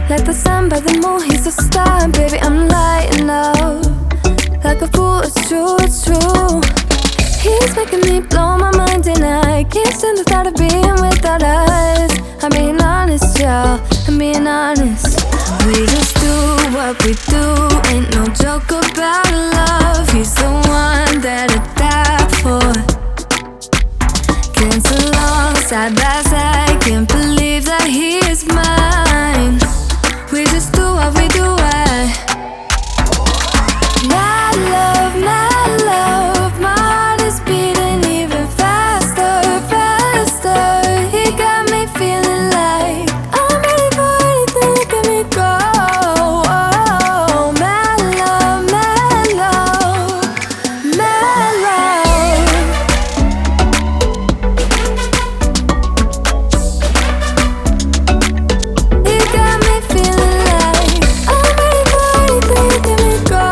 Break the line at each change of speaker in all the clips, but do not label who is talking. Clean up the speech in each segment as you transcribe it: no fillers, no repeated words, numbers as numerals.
Like the sun by the moon, he's a star. Baby, I'm lighting up like a fool, it's true, it's true. He's making me blow my mind and I can't stand the thought of being without us. I'm being honest, y'all, I'm being honest. We just do what we do, ain't no joke about love. He's the one that I die for. Dance along side by side, can't believe that he is mine. We just do what we do, my love, my heart is beating even faster, faster. He got me feeling like I'm ready for anything, look at me go. Oh, my love, my love, my love. He got me feeling like I'm ready for anything, look at me go.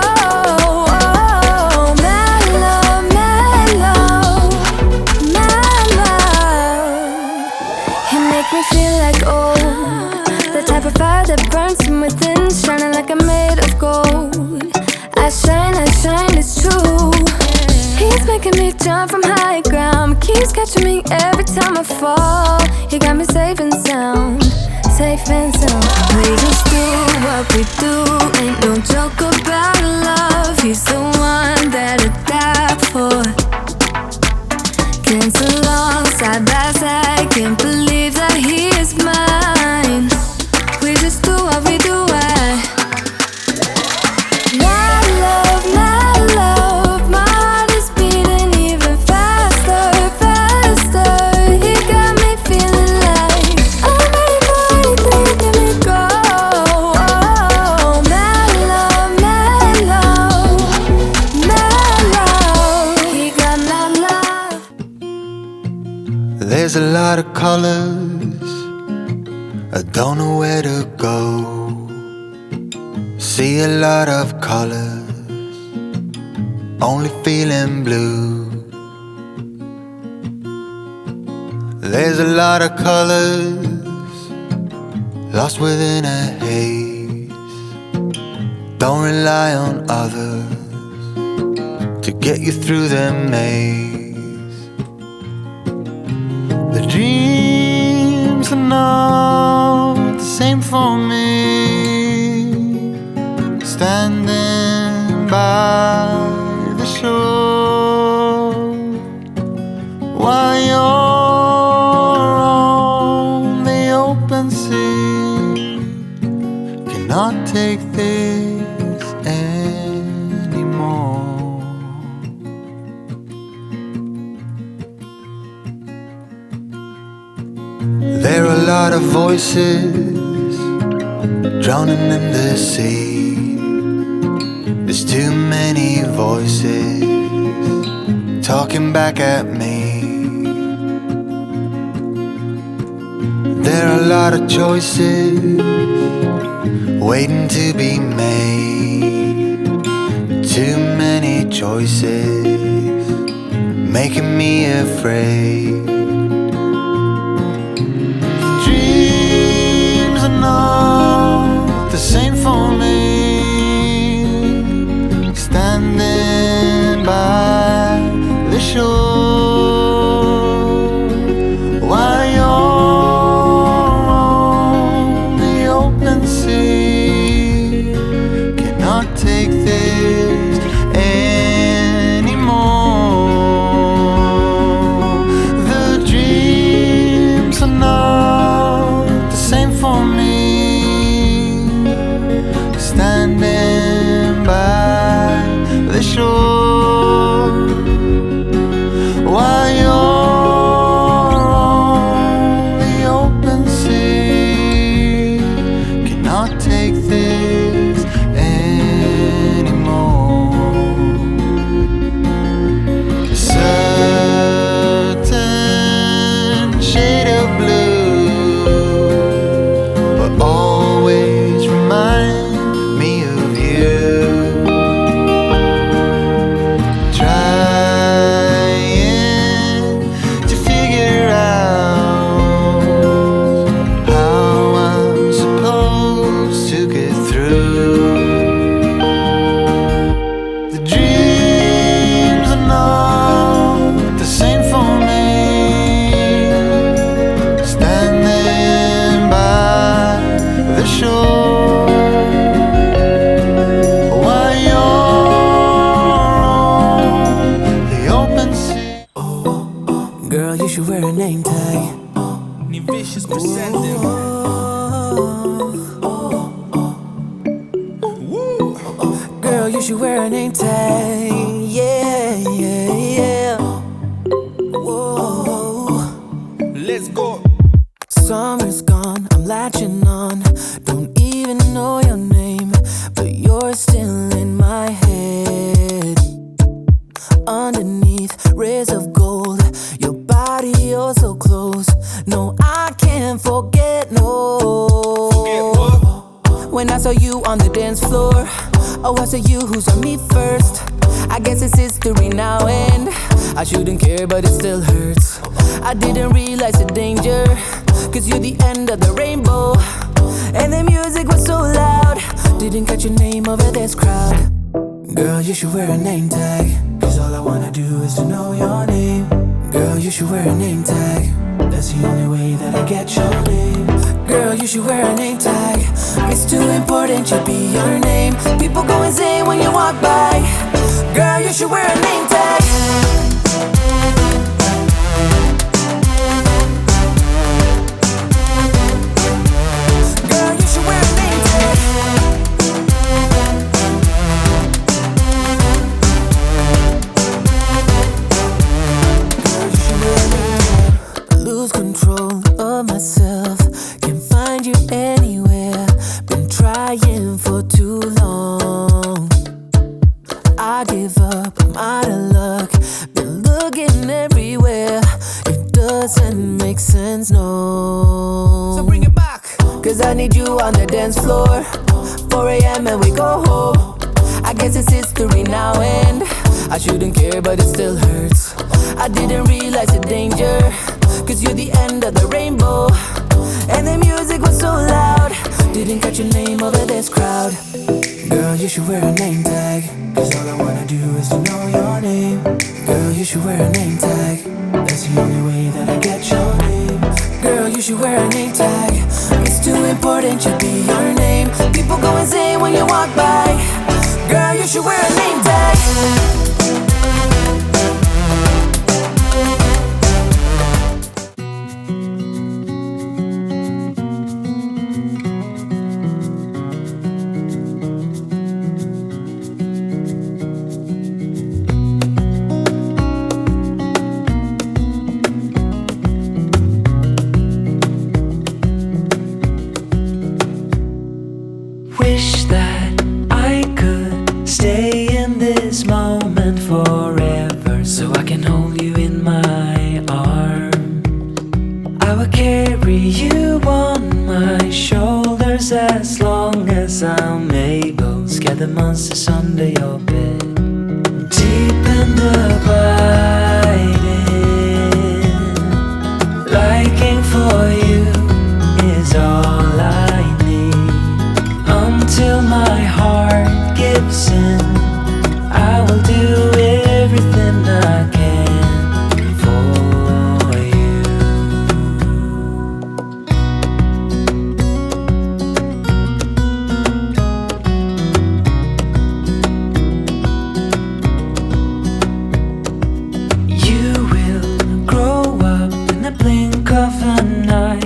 Me feel like, oh, the type of fire that burns from within, shining like I'm made of gold. I shine, it's true. He's making me jump from high ground, keeps catching me every time I fall. He got me safe and sound, safe and sound. We just do what we do, ain't no joke about love. He's the one that I die for. Dance along side by side, can't believe that he is mine. We just do what we do, my love, my heart is beating even faster, faster. He got me feeling like I'm ready for anything, look at me go. Oh, my love, my love, my love. He got my love.
There's a lot of colors, I don't know where to go. See a lot of colors, only feeling blue. There's a lot of colors, lost within a haze. Don't rely on others to get you through the maze. The dreams are not the same for me. Standing by the shore while you're on the open sea, cannot take this anymore. There are a lot of voices drowning in the sea. There's too many voices talking back at me. There are a lot of choices waiting to be made. Too many choices making me afraid. Dreams are not the same for me. Standing by the shore while you're on the open sea, cannot take this anymore. The dreams are not the same for me. Standing by the shore while you're on the open sea, cannot take this anymore. A certain shade of blue will always remind me of shore. While you're on the open sea.
Girl, you should wear a name tag.
Ni vicious presenting.
Girl, you should wear a name tag. Yeah, yeah, yeah. Whoa.
Let's go.
Summer's gone, I'm latching on. Don't even know your name, but you're still in my head. Underneath rays of gold, your body oh so close. No, I can't forget, no.
Forget what?
When I saw you on the dance floor, oh, I saw you who saw me first. I guess it's history now and I shouldn't care but it still hurts. I didn't realize the danger, cause you're the end of the rainbow. And the music was so loud, didn't catch your name over this crowd. Girl, you should wear a name tag, cause all I wanna do is to know your name. Girl, you should wear a name tag, that's the only way that I get your name. Girl, you should wear a name tag, it's too important to be your name. People go insane when you walk by. Girl, you should wear a name tag. Girl, you should wear a name tag. Girl, you should wear a name tag. Lose control of myself, can't find you anywhere. Been trying for too long. I give up, I'm out of luck. Been looking everywhere, it doesn't make sense, no. So bring it back, cause I need you on the dance floor. 4 a.m. and we go home. I guess it's history now and I shouldn't care but it still hurts. I didn't realize the danger, cause you're the end of the rainbow. And the music was so loud, didn't catch your name over this crowd. Girl, you should wear a name tag, cause all I wanna do is to know your name. Girl, you should wear a name tag, that's the only way that I get your name. Girl, you should wear a name tag, it's too important to be your name. People go insane when you walk by. Girl, you should wear a name tag.
Wish that I could stay in this moment forever, so I can hold you in my arms. I will carry you on my shoulders as long as I'm able. Scare the monsters under your bed. Deep and abiding, liking for you is all I need. Until my heart gives in, I will do everything I can for you. You will grow up in the blink of an eye.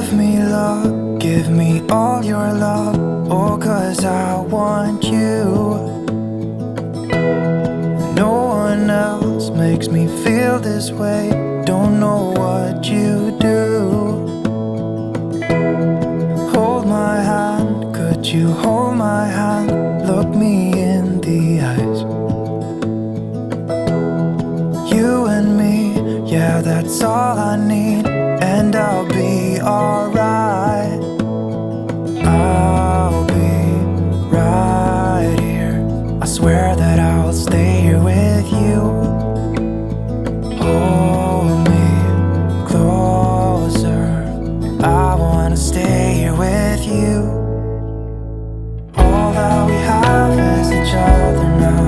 Give me love, give me all your love. Oh, 'cause I want you. No one else makes me feel this way. Don't know what you do. Hold my hand, could you hold my hand? Look me in the eyes. You and me, yeah, that's all I need. And I'll be alright. I'll be right here. I swear that I'll stay here with you. Hold me closer. I wanna stay here with you. All that we have is each other now.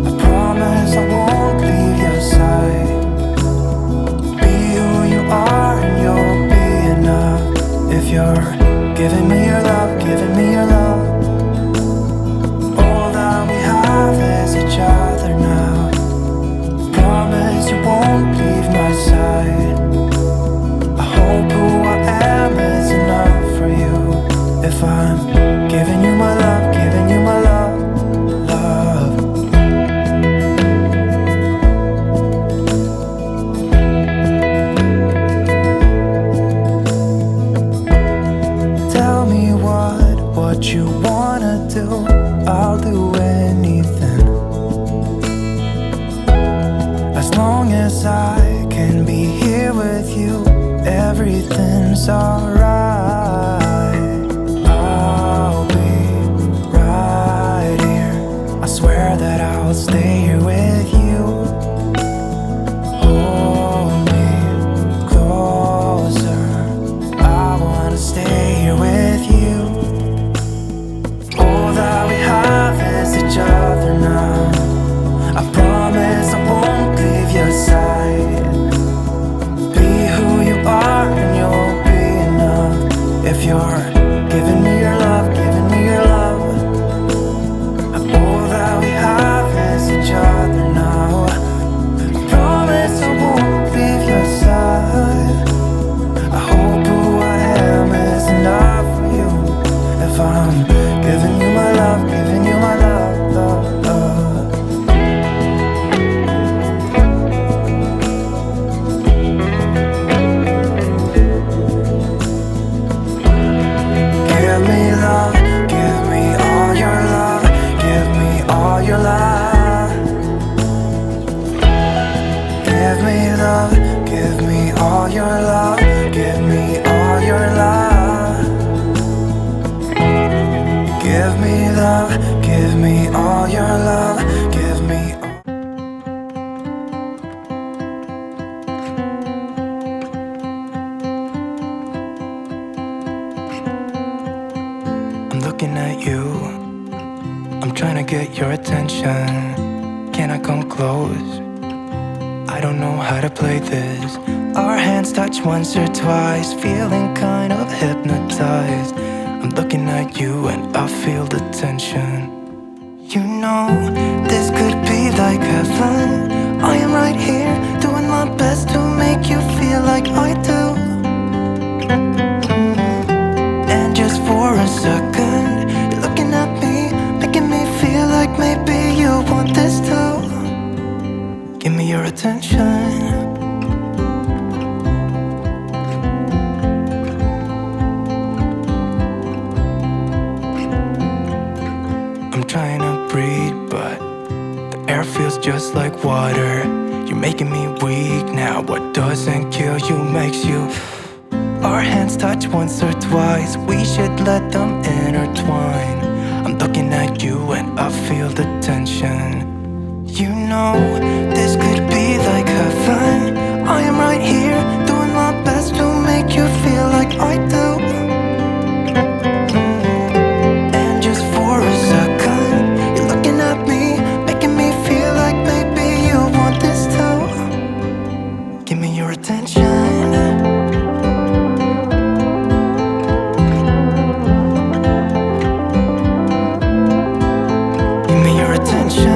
I promise I won't leave your side. Be who you are and you'll be enough. If you're giving me your love, giving me your love. All that we have is each other now. Promise you won't leave my side. I hope who I am is enough for you. If I'm giving you my love, giving you my love, love. Tell me what you wanna do. I'll do anything. As long as I can be here with you, everything's alright. I'll be right here. I swear that I'll stay here with you. Hold me closer. I wanna stay here with you. All that we have is each other now. I promise I won't leave your side. Be who you are and you'll be enough. If you're giving me your love, giving me your love. All that we have is each other now. I promise I won't leave your side. I hope who I am is enough for you. If I'm giving you my love, giving you my love, love, love. Give me love, give me all your love, give me all your love. Give me love, give me all your love, give me all your love. Give me love, give me all your love, give me all. I'm looking at you, I'm trying to get your attention. Can I come close? I don't know how to play this. Our hands touch once or twice, feeling kind of hypnotized. I'm looking at you and I feel the tension. You know, this could be like heaven. I am right here, doing my best to make you feel like I do. And just for a second, you're looking at me, making me feel like maybe you want this too. Give me your attention. I'm trying to breathe, but the air feels just like water. You're making me weak now. What doesn't kill you makes you. Our hands touch once or twice, we should let them intertwine. I'm looking at you and I feel the tension. You know, this could be like heaven. I am right here, doing my best to make you feel like I do. And just for a second, you're looking at me, making me feel like maybe you want this too. Give me your attention. Give me your attention.